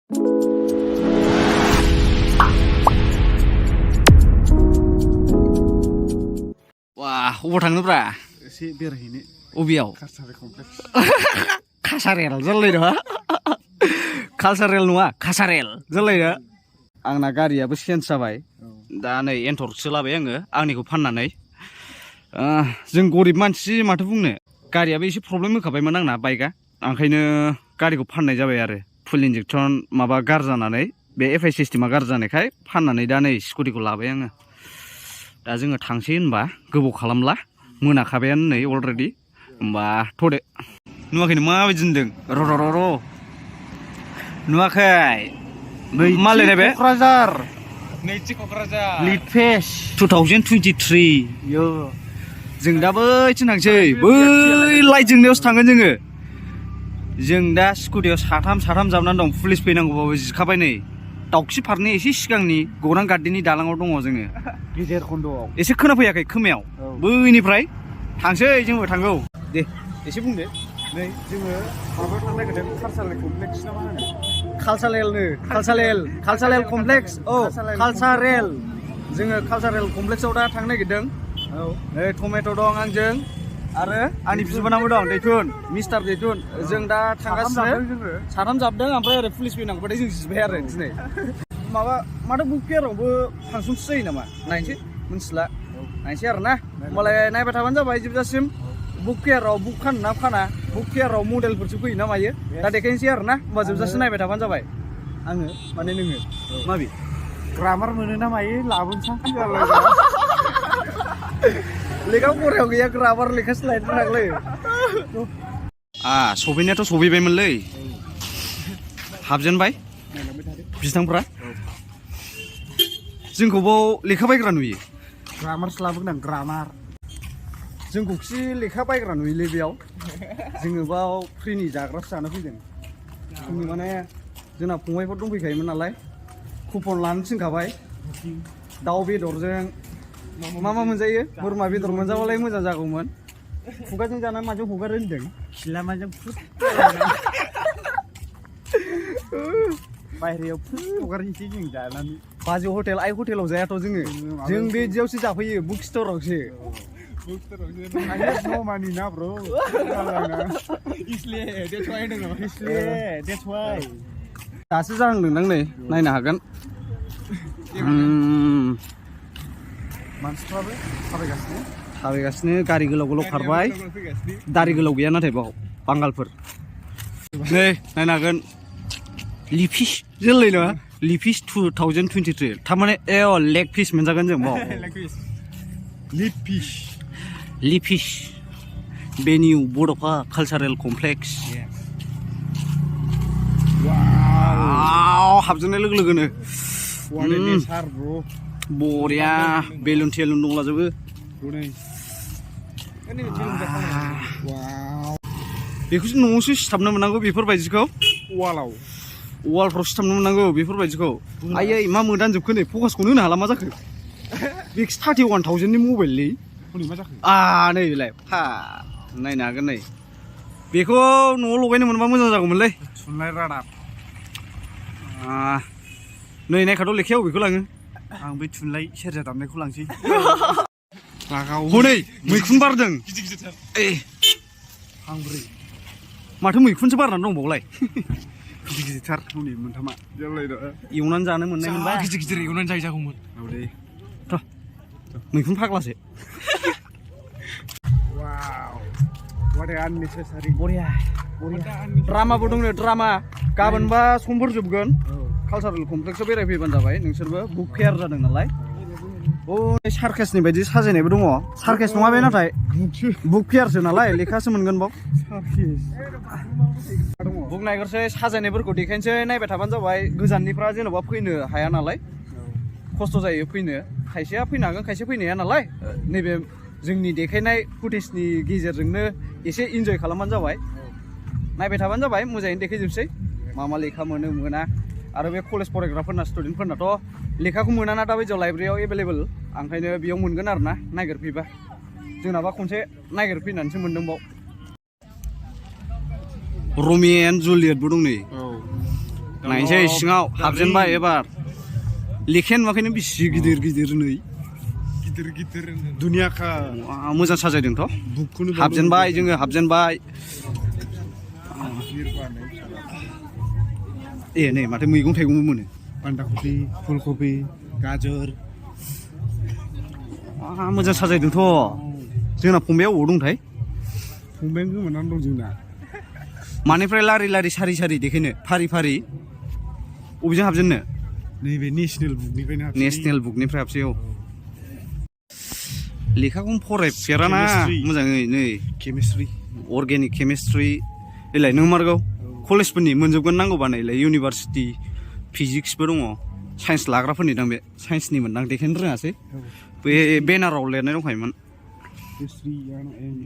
Wah, अबाव थांनोब्रा? एसे बेरायहैनो। अबेयाव? Cultural complex. कासारेल जालायदो हा? कालचारेल नङा, कासारेल जालायदो। आंना गारियाबो चेन्ज जाबाय। दा नै एन्टरकसो लाबाय आङो आंनिखौ फाननानै। जों गरिब मानसि माथो बुंनो। गारियाबो एसे प्रब्लेम होखाबायमोन आंना बाइकआ। ओंखायनो गारिखौ फाननाय जाबाय आरो। फुल इन्जेक्सन माबा गाज्रि जानानै बे एफआइ सिस्टेमा गाज्रि जानायखाय फाननानै दा नै स्कुटिखौ लाबाय आङो। दा जोङो थांसै होनबा गोबाव खालामला मोनाखाबायानो नै अलरेडि होमबा थ'दो नुवाखै माबायदि होनदों र' नुवाखै मालायनाय बे क'क्राझार नैथि क'क्राझार लिड फेस 2023 जों दा बैथिं थांसै बै लाइट जोंनायावसो थांगोन जों दा स्कुटियाव साथाम जाबनानै दं पुलिस फैनांगौबाबो जिखाबाय नै दाउखि फारनै एसे सिगांनि गौरां गार्डेननि दालाङाव दङ जोङो गेजेर खन्द'आव एसे खोनाफैयाखै खोमायाव बैनिफ्राय थांसै जोंबो थांगौ दे एसे बुंदो नै जोङो माबायाव थांनो नागिरदों कालचारेल कमप्लेक्स ना मा होनो कालचारेल कमप्लेक्स कालचारेल जोङो कालचारेल कमप्लेक्सआव दा थांनो नागिरदों नै टमेट' दं आंजों आरो आंनि बिबोनांबो दं दैथुन मिस्टार दैथुन जों दा थांगासिनो साथाम जाबदों ओमफ्राय ओरै पुलिस फैनांगौबाथाय जों जिबाय आरो दिनै माथो बुक फेयारावबो फांसनसो जायो नामा नायनोसै मिथिला नायनोसै आरो ना होमबालाय नायबाय थाबानो जाबाय जोबजासिम बुक फेयाराव बुक फानो ना फाना बुक फेयाराव मडेलफोरसो फैयो ना मायो दा देखायनोसै आरो ना होमबा जोबजासिम नायबाय थाबानो जाबाय आङो माने नोङो माबि ग्रामार मोनो ना मायो लाबोनोसां लेखा फरायाव गैया ग्रामार लेखासो लायनो थांलै सफैनायाथ' सफैबायमोनलै हाबजेनबाय बिथांफ्रा जोंखौ बाव लेखा बायग्रा नुयो ग्रामारसो लाबोगोन आं ग्रामार जोंखौखि लेखा बायग्रा नुयोलै बेयाव जोङो बाव फ्रिनि जाग्रासो जानो फैदों जोंनि माने जोंना फंबायफोर दंफैखायोमोन नालाय कुपन लानो थिनखाबाय दाउ बेदरजों मा मोनजायो बोरमा बेदर मोनजाबालाय मोजां जागौमोन खुगाजों जाना माजों हगारो होनदों खिलामाजों फुट बायहेरायाव फुट हगारनोसै जों जानानै बाजै हटेल आइ हटेलाव जायाथ' जों बिदियावसो जाफैयो बुक स्टरावसो no money ना bro इसलिए that's why होनदों नामा इसलिए that's why दासो जाहांदोंदां नै नायनो हागोन मानसिफ्राबो थाबायगासिनो गारि गोलाव खारबाय दारि गोलाव गैया नाथाय बाव बांगालफोर नै नायनो हागोन लिपिस जोलै नङा लिपिस 2023 थारमाने लेग पिस मोनजागोन जों बाव लिपिस बेनिउ बड'फा कालचारेल कमप्लेक्स हाबजेननाय लोगो लोगोनो बरिया बेलुन टेलुन दंलाजोबो बेखौसो न'आवसो सिथाबनो मोननांगौ बेफोरबायदिखौ वालफ्राव सिथाबनो मोननांगौ बेफोरबायदिखौ आयै मा मोदानजोबखो नै फकासखौनो होनो हाला मा जाखो बेक्स 31,000नि मबाइललै मा जाखो नै बेलाय नायनो हागोन नै बेखौ न'आव लगायनो मोनबा मोजां जागौमोनलै थुनलाइ रादाब नै नायखाथ' लेखायाव बेखौ लाङो आं बै थुनलाइ सेरजा दामनायखौ लांसै हनै मैखुन बारदों हांब्रै माथो मैखुनसो बारनानै दंबावलाय गिदिरथार हनै मोनथामा एवनानै जानो मोननाय मोनबा गिदिर एवनानै जाजागौमोन थ' मैखुन फाग्लासो बरिया ड्रामाबो दंनो ड्रामा गाबोनबा समफोर जोबगोन कालचारेल कमप्लेक्सआव बेरायफैबानो जाबाय नोंसोरबो बुक फेयार जादों नालाय सार्कासनि बायदि साजायनायबो दङ सार्कास नङा बे नाथाय बुक फेयारसो नालाय लेखासो मोनगोन बाव बुक नायगोरसै साजायनायफोरखौ देखायनोसै नायबाय थाबानो जाबाय गोजाननिफ्रा जेन'बा फैनो हाया नालाय खस्थ' जायो फैनो खायसेया फैनो हागोन खायसे फैनो हाया नालाय नैबे जोंनि देखायनाय फुटेजनि गेजेरजोंनो एसे इन्जय खालामबानो जाबाय नायबाय थाबानो जाबाय मोजाङैनो देखायजोबसै मा लेखा मोना आरो बे कलेज फरायग्राफोरना स्टुडेन्टफोरनाथ' लेखाखौ मोनाना दा बायदियाव लाइब्रेरियाव एभेलेबल ओंखायनो बेयाव मोनगोन आरो ना नागिरफैबा जोंनाबा खनसे नागिरफैनानैसो मोनदों बाव रमियो एन्ड जुलियटबो दं नै नायनोसै सिङाव हाबजेनबाय एबार लेखायानो नुवाखैनो बेसे गिदिर गिदिर नै गिदिर गिदिर दुनियाखा मोजां साजायदोंथ' बुकखौनो हाबजेनबाय जोङो हाबजेनबाय ए नै माथो मैगं थाइगंबो मोनो बान्दा कफि फुल कफि गाजर मोजां साजायदोंथ' जोंना फंबाया अबाव दंथाय फंबायानो गोमानानै दं जोंना मानिफ्राय लारि लारि सारि सारि देखायनो फारि फारि अबेजों हाबजेननो नैबे नेसनेल बुकनिफ्रायनो हाबसै नेसनेल बुकनिफ्राय हाबसै औ लेखाखौनो फरायफेराना Chemistry. मोजाङै नै केमिस्ट्रि अर्गेनिक केमिस्ट्रि एलाय नों मारगौ कलेजफोरनि मोनजोबगोन नांगौबा नैलाय इउनिभारसिटि फिजिक्सबो दङ साइन्स लाग्राफोरनि दां बे साइन्सनि मोनदां देखायनो रोङासै बे बेनाराव लिरनाय दंखायोमोन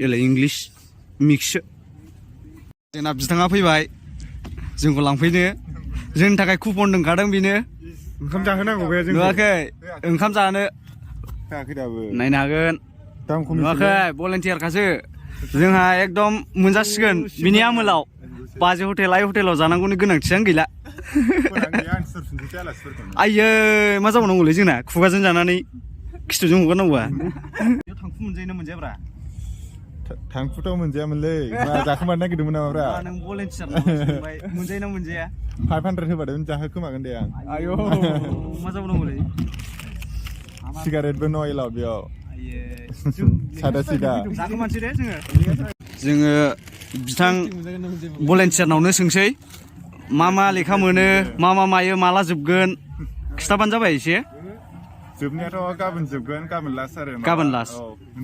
एलाय इंलिस मिक्ससो जोंना बिथाङा फैबाय जोंखौ लांफैनो जोंनि थाखाय कुपन दोनखादों बेनो ओंखाम जाहोनांगौ बे जों नुवाखै ओंखाम जानो जायाखै दाबो नायनो हागोन दाम खम नुवाखै भलेन्टियारखासो जोंहा एकदम मोनजासिगोन बिनि आमोलाव बाजै हटेल आइ हटेलाव जानांगौनि गोनांथियानो गैला आयै मा जाबावनांगौलै जोंना खुगाजों जानानै खिथुजों हगारनांगौआ थांखु मोनजायो ना मोनजायाब्रा थांखुथ' मोनजायामोनलै मा जाखोमानो नागिरदोंमोन नामाब्रा नों भलेन्टियार मोनजायो ना मोनजाया 500 होबाथाय जाहोखोमागोन दे आं आयौ मा जाबावनांगौलै सिगारेटबो न' एलाव बेयाव सादा सिदा जाखोमानोसै दे जोङो बिथां भलेन्टियारनावनो सोंसै मा मा लेखा मोनो मा मा मायो माला जोबगोन खिथाबानो जाबाय एसे जोबनायाथ' गाबोन जोबगोन गाबोन लास्ट आरो गाबोन लास्ट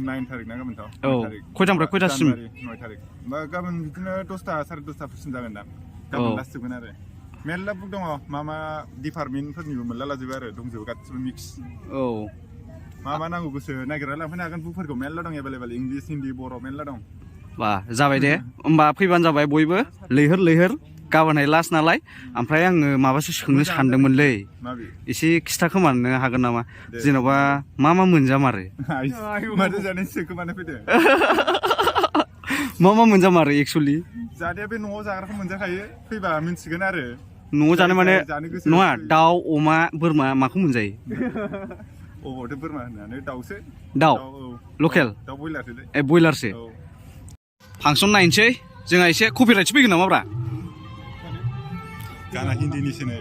9 थारिख ना गाबोनथ' औ खयथानिफ्राय खयथासिम 9 थारिख बा गाबोन बिदिनो 10ता 10:30 जागोन दा गाबोन लास्ट जोबगोन आरो मेरला बुक दङ मा मा डिपार्टमेन्टफोरनिबो मोनला लाजोबो आरो दंजोबो गासिबो मिक्स औ मा मा नांगौ गोसो नागिरना लांफैनो हागोन बुकफोरखौ मेरला दं एभेलेबेल इंलिस हिन्दी बर' मेरला दं बा जाबाय दे होमबा फैबानो जाबाय बयबो लैहोर लैहोर गाबोनहाय लास्ट नालाय ओमफ्राय आङो माबासो सोंनो सानदोंमोनलै माबे एसे खिथाखोमानो हागोन नामा जेन'बा मा मा मोनजामारो माथो जानायसो मानो फैदो मा मा मोनजामारो एक्सुवेलि जानाया बे न'आव जाग्राखौ मोनजाखायो फैबा मिन्थिगोन आरो न'आव जानो माने नङा दाउ अमा बोरमा माखौ मोनजायो अबावथो बोरमा होननानै दाउसो दाउ लकेल दाउ बयलारसोलै ए बयलारसो फांसन नायनोसै जोंहा एसे कपिराइटसो फैगोन नामाब्रा गाना हिन्दीनिसो नै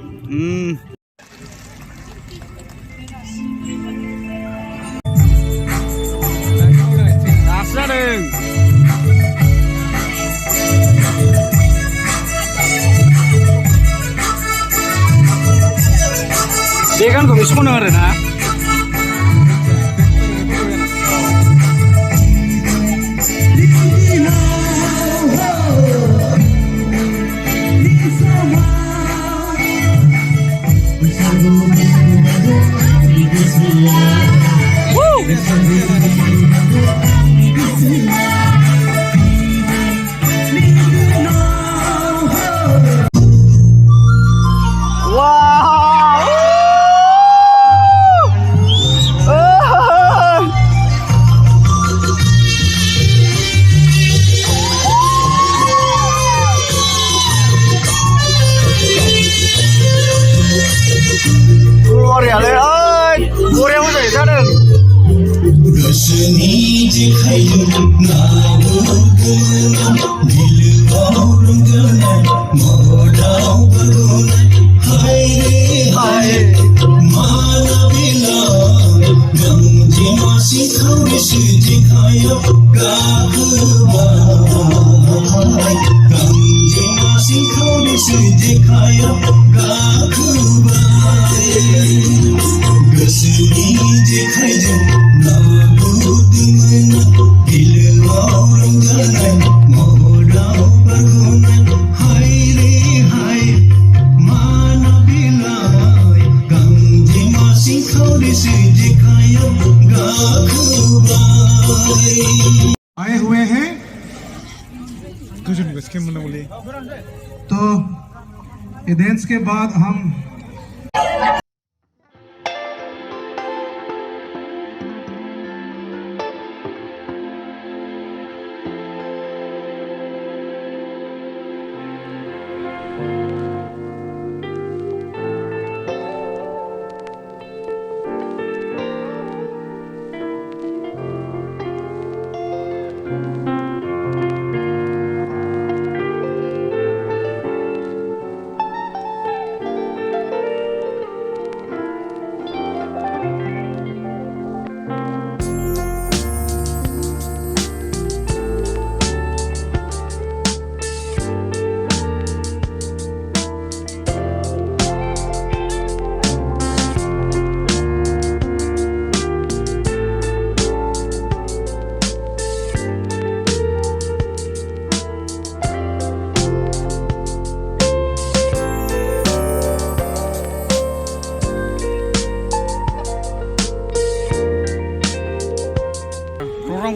दासो जादों बे गानखौ एसे खनो आरो ना आए हुए हैं तो ये डांस के बाद हम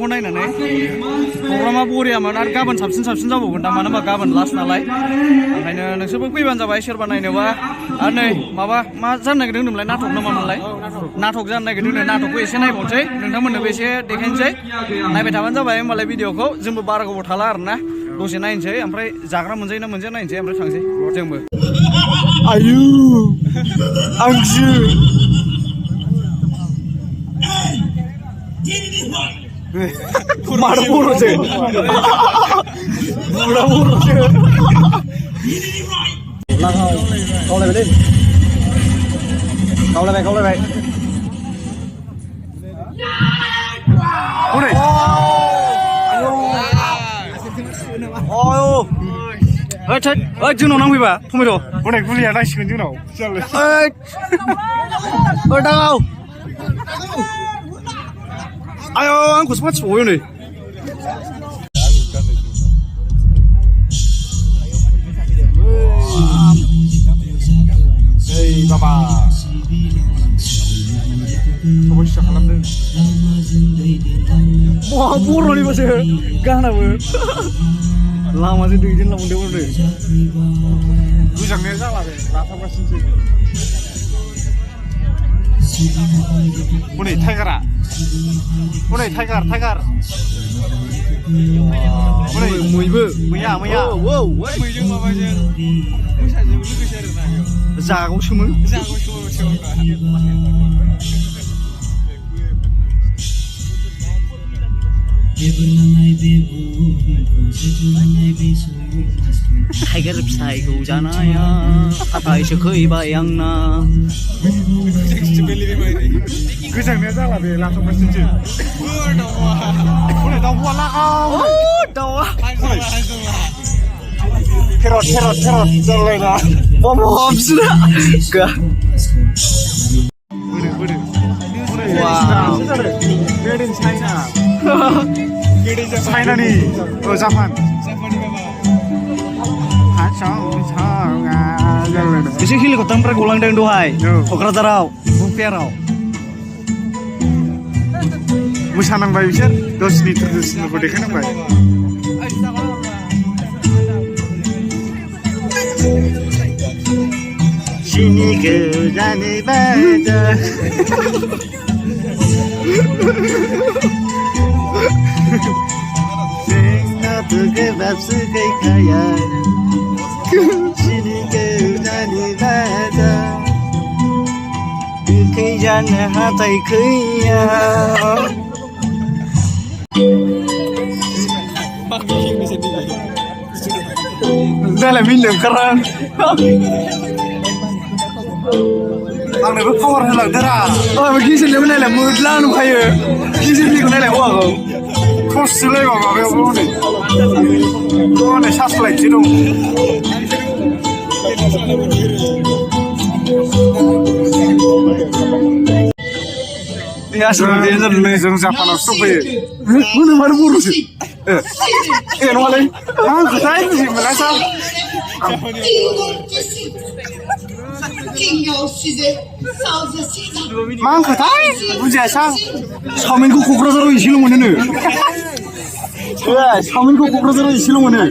प्रग्रामखौ नायनानै प्रग्रामा बरियामोन आरो गाबोन साबसिन जाबावगोन दा मानो होनबा गाबोन लास्ट नालाय ओंखायनो नोंसोरबो फैबानो जाबाय सोरबा नायनोबा आरो नै माबा मा जानो नागिरदों होनदोंमोनलाय नाटक ना मामोनलाय नाटक जानो नागिरदों नाटकखौ एसे नायबावनोसै नोंथांमोननोबो एसे देखायनोसै नायबाय थाबानो जाबाय होमबालाय भिडिअखौ जोंबो बारा गोबाव थाला आरोना दसे नायनोसै ओमफ्राय जाग्रा मोनजायो ना मोनजाया नायनोसै ओमफ्राय थांसै जोंबो आयु आंसो मार बर'सो बुरा बर'सो गावलायबाय हनै ओइ जोंनाव नांफैबा टमेट' हनै गुलिया नांसिगोन जोंनाव ओइ दागाव आय' आंखौसो मानसिबावो नै ओइ बाबा अबयस्या खालामदों बहा बर'निबासो गानाबो लामाजों दैदेनलांदोंमोन गोजांनाया जाला बे लाथाबगासिनोसै हनै टाइगारा हनै टाइगार हनै मैबो मैया मैजों माबाजों मोसाजों लोगोसे आरोना जागावसोमोन टाइगार फिथाइखौ जानाया हाथायसो खैबाय आंना गोजांनाया जाला बे लाथाबगासिनोसै हनै दाउब'आ लागाव दाउआ थेरत जालायना बिसोरो मेड इन चाइना चाइनानि जापान बिसोर हेलिकप्टारनिफ्राय गलांदों दहाय क'क्राझाराव बुकफेयाराव मोसानांबाय बिसोर दसनि ट्रेडिसनेलखौ देखायनांबाय सिनिखौ जानो बाजा जोंनाथ' गोबाबसो गैखाया सिनिखौ जानो बाजा गोखै जानो हाथायखैया जालाय मिनिनो ओंखारा आंनोबो पावार होलांदोरा गिजिरनोबो नायलाय मोदला नुखायो गिजिरनिखौ नायलाय हौवाखौ टर्चसोलायबा माबायावबो हनै सासलाइटसो दं जों जापानावसो दंफैयो होनो मानो बर'सो नङालै मा खोथाय बुजि मोनासै मा खोथाय बुजियासै आं सावमिनखौ क'क्राझाराव एसेल' मोनोनो सावमिनखौ क'क्राझाराव एसेल' मोनो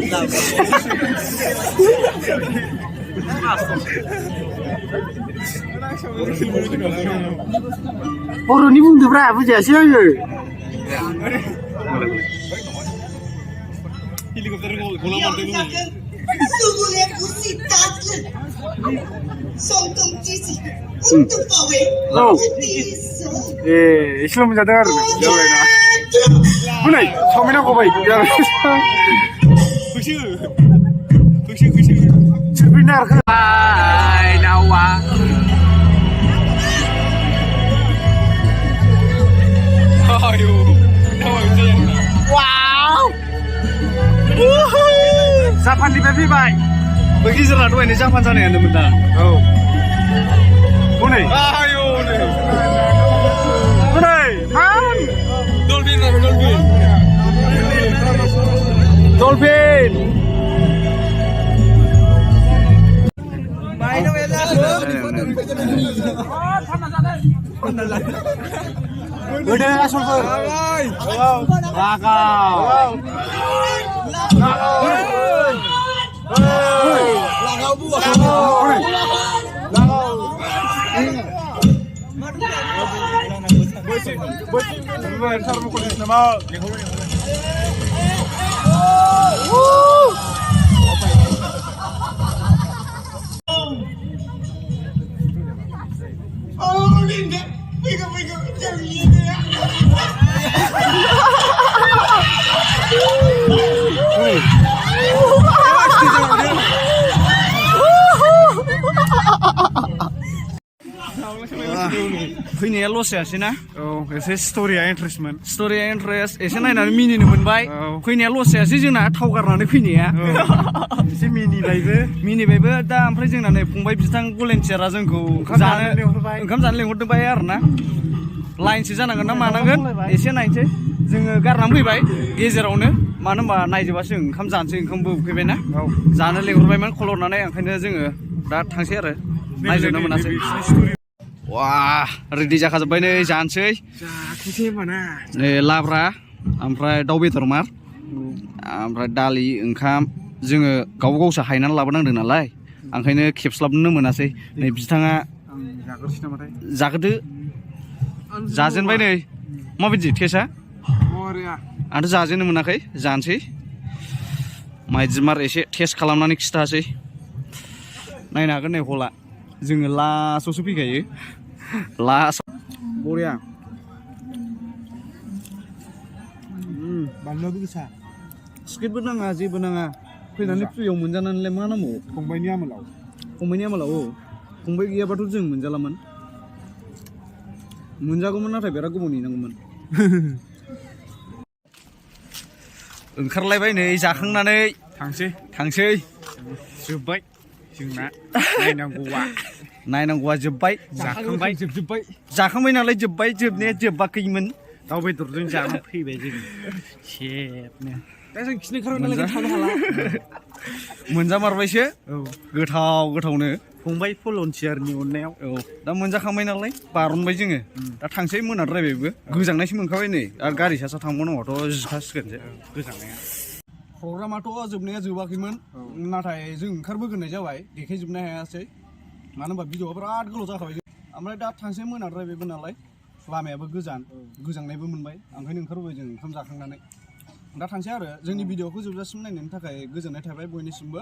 बर'नि बुंदोब्रा बुजियासै आङो एसेल' मोनजादों आरो जाबायना हनै सावमिना गबाय सोरफैनो आरो नावा जापाननिफ्राय फैबाय बै गेजेराव दहायनो जापान जानायानोमोन दा औ हनै हनै मान dolphin Udah langsung ke. Lakau. फैनाया लस जायासै ना औ एसे स्ट'रिया इन्ट्रेस्टमोन स्ट'रिया इन्ट्रेस्ट एसे नायनानै मिनिनो मोनबाय फैनाया लस जायासै जोंना थाव गारनानै फैनाया एसे मिनिबायबो दा ओमफ्राय जोंना नै फंबाय बिथां गलेन्टियारा जोंखौ ओंखाम जानो लेंहरबाय आरोना लाइनसो जानांगोन ना मानांगोन एसे नायनोसै जोङो गारनानै फैबाय गेजेरावनो मानो होनबा नायजोबासो ओंखाम जानोसै ओंखामबो उखैबायना जानो लेंहरबायमोन कल हरनानै ओंखायनो जोङो दा थांसै आरो नायजोबनो मोनासै वा रेडि जाखाजोब्बाय नै जानोसै नै लाब्रा ओमफ्राय दाउ बेदर मार ओमफ्राय दालि ओंखाम जोङो गाव गावसो हायनानै लाबोनांदों नालाय ओंखायनो खेबस्लाबनो मोनासै नै बिथाङा जाग्रोदो जाजेनबाय नै माबायदि टेस्टआ आंथ' जाजेननो मोनाखै जानोसै माइदिमार एसे टेस्ट खालामनानै खिथासै नायनो हागोन नै हला जोङो लास्टआवसो फैखायो लास्ट बरिया बानलुआबो गोसा स्क्रिप्टबो नाङा जेबो नाङा फैनानै फ्रियाव मोनजानानैलाय मा नांबावो फंबायनि आमोलाव औ फंबाय गैयाबाथ' जों मोनजालामोन मोनजागौमोन नाथाय बिराद गोबाव नेनांगौमोन ओंखारलायबाय नै जाखांनानै थांसै जोब्बाय जोंना नायनांगौआ जोब्बाय जाखांबाय नालाय जोब्बाय जोबनाया जोबाखैमोन दाउ बेदरजों जाना फैबाय जों सेबनो दा जों खिनो ओंखारबाय नालाय जों थानो हाला मोनजामारबायसो गोथावनो फंबाय भलन्टियारनि अननायाव दा मोनजाखांबाय नालाय बारनबाय जोङो दा थांसै मोनाद्रायबायबो गोजांनायसो मोनखाबाय नै आरो गारि सा थांबावनांगौआथ' जिखासिगोनसो गोजांनाया प्रग्रामाथ' जोबनाया जोबाखैमोन नाथाय जों ओंखारबोग्रोनाय जाबाय देखायजोबनो हायासै मानो होनबा भिडिअआ बिराद गोलाव जाखाबाय ओमफ्राय दा थांसै मोनाद्रायबायबो नालाय लामायाबो गोजांनायबो मोनबाय ओंखायनो ओंखारबोबाय जों ओंखाम जाखांनानै दा थांसै आरो जोंनि भिडिअखौ जोबजासिम नायनायनि थाखाय गोजोननाय थाबाय बयनिसिमबो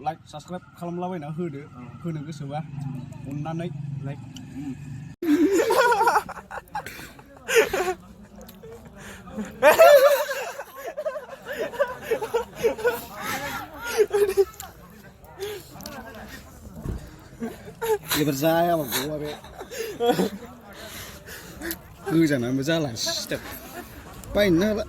लाइक साबसक्राइब खालामलाबायना होनो गोसोबा अननानै लाइक एबार जायाबाबो आरो गोजानानैबो जाला स्टेप बायनो हाला